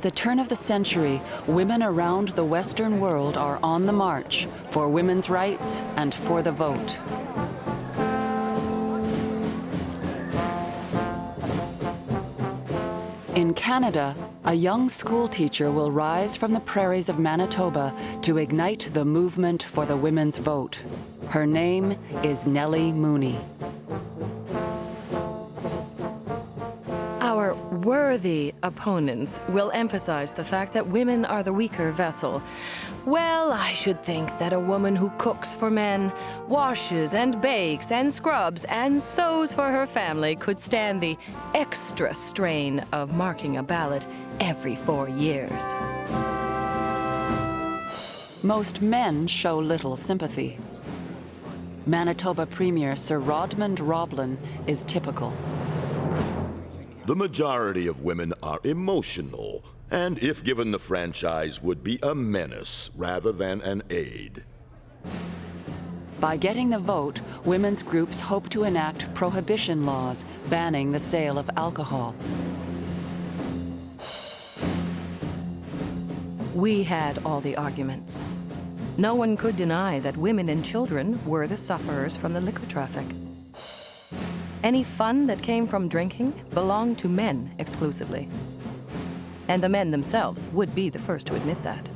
At the turn of the century, women around the Western world are on the march for women's rights and for the vote. In Canada, a young school teacher will rise from the prairies of Manitoba to ignite the movement for the women's vote. Her name is Nellie Mooney. Our worthy opponents will emphasize the fact that women are the weaker vessel. Well, I should think that a woman who cooks for men, washes and bakes and scrubs and sews for her family could stand the extra strain of marking a ballot every 4 years. Most men show little sympathy. Manitoba Premier Sir Rodmond Roblin is typical. The majority of women are emotional, and if given the franchise, would be a menace rather than an aid. By getting the vote, women's groups hope to enact prohibition laws banning the sale of alcohol. We had all the arguments. No one could deny that women and children were the sufferers from the liquor traffic. Any fun that came from drinking belonged to men exclusively. And the men themselves would be the first to admit that.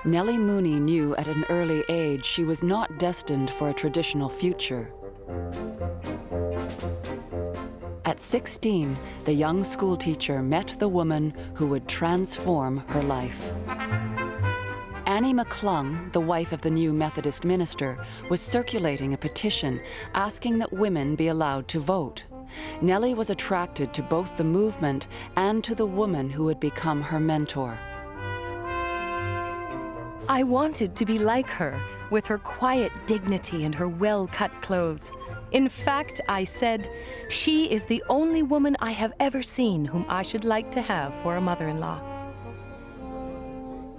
Nellie Mooney knew at an early age she was not destined for a traditional future. At 16, the young schoolteacher met the woman who would transform her life. Annie McClung, the wife of the new Methodist minister, was circulating a petition asking that women be allowed to vote. Nellie was attracted to both the movement and to the woman who would become her mentor. I wanted to be like her, with her quiet dignity and her well-cut clothes. In fact, I said, she is the only woman I have ever seen whom I should like to have for a mother-in-law.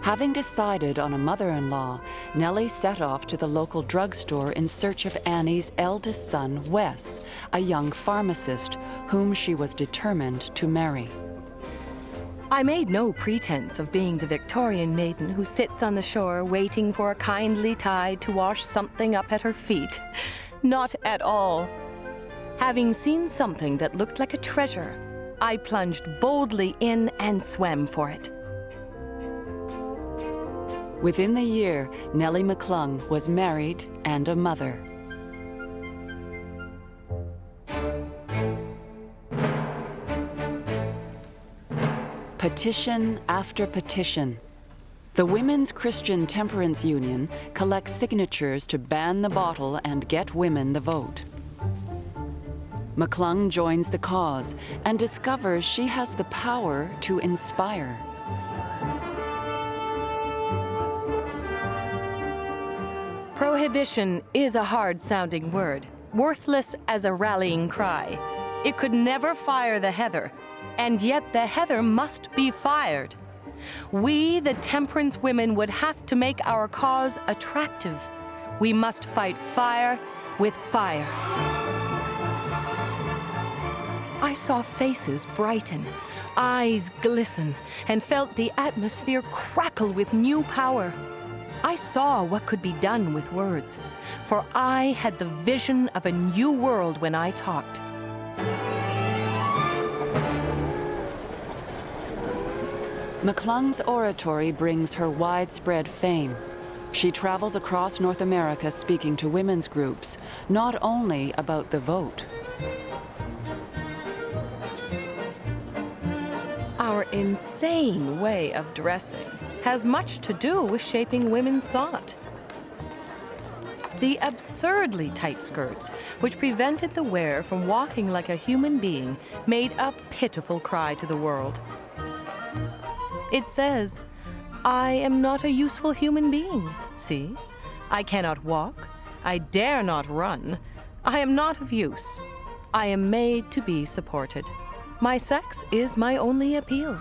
Having decided on a mother-in-law, Nellie set off to the local drugstore in search of Annie's eldest son, Wes, a young pharmacist whom she was determined to marry. I made no pretense of being the Victorian maiden who sits on the shore waiting for a kindly tide to wash something up at her feet. Not at all. Having seen something that looked like a treasure, I plunged boldly in and swam for it. Within the year, Nellie McClung was married and a mother. Petition after petition. The Women's Christian Temperance Union collects signatures to ban the bottle and get women the vote. McClung joins the cause and discovers she has the power to inspire. Prohibition is a hard-sounding word, worthless as a rallying cry. It could never fire the heather, and yet the heather must be fired. We, the temperance women, would have to make our cause attractive. We must fight fire with fire. I saw faces brighten, eyes glisten, and felt the atmosphere crackle with new power. I saw what could be done with words, for I had the vision of a new world when I talked. McClung's oratory brings her widespread fame. She travels across North America speaking to women's groups, not only about the vote. Our insane way of dressing has much to do with shaping women's thought. The absurdly tight skirts, which prevented the wearer from walking like a human being, made a pitiful cry to the world. It says, I am not a useful human being. See, I cannot walk, I dare not run, I am not of use. I am made to be supported. My sex is my only appeal.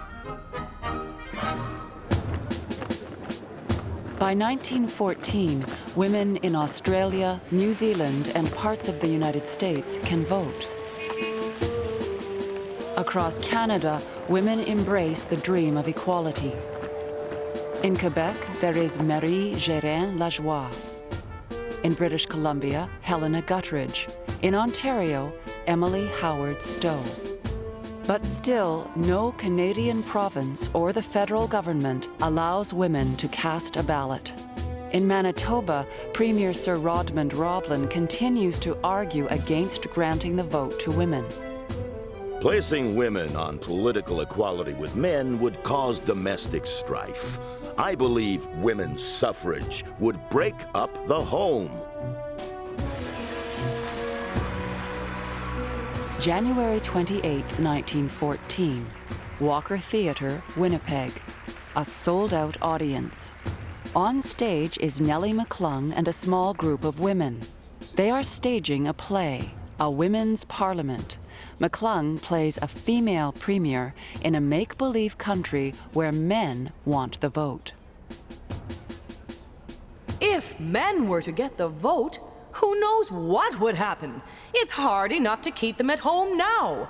By 1914, women in Australia, New Zealand, and parts of the United States can vote. Across Canada, women embrace the dream of equality. In Quebec, there is Marie Gérin-Lajoie. In British Columbia, Helena Guttridge. In Ontario, Emily Howard Stowe. But still, no Canadian province or the federal government allows women to cast a ballot. In Manitoba, Premier Sir Rodmond Roblin continues to argue against granting the vote to women. Placing women on political equality with men would cause domestic strife. I believe women's suffrage would break up the home. January 28, 1914, Walker Theatre, Winnipeg. A sold-out audience. On stage is Nellie McClung and a small group of women. They are staging a play, A Women's Parliament. McClung plays a female premier in a make-believe country where men want the vote. If men were to get the vote, who knows what would happen? It's hard enough to keep them at home now.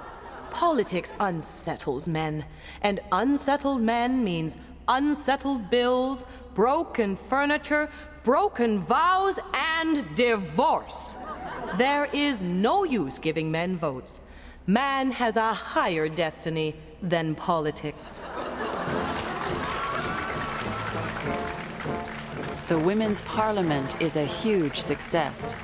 Politics unsettles men, and unsettled men means unsettled bills, broken furniture, broken vows, and divorce. There is no use giving men votes. Man has a higher destiny than politics. The Women's Parliament is a huge success.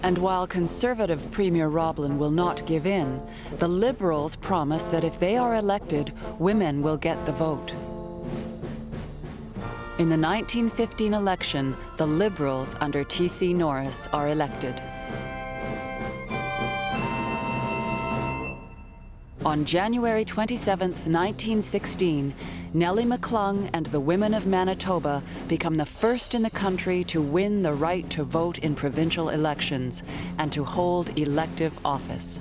And while Conservative Premier Roblin will not give in, the Liberals promise that if they are elected, women will get the vote. In the 1915 election, the Liberals under T.C. Norris are elected. On January 27, 1916, Nellie McClung and the women of Manitoba become the first in the country to win the right to vote in provincial elections and to hold elective office.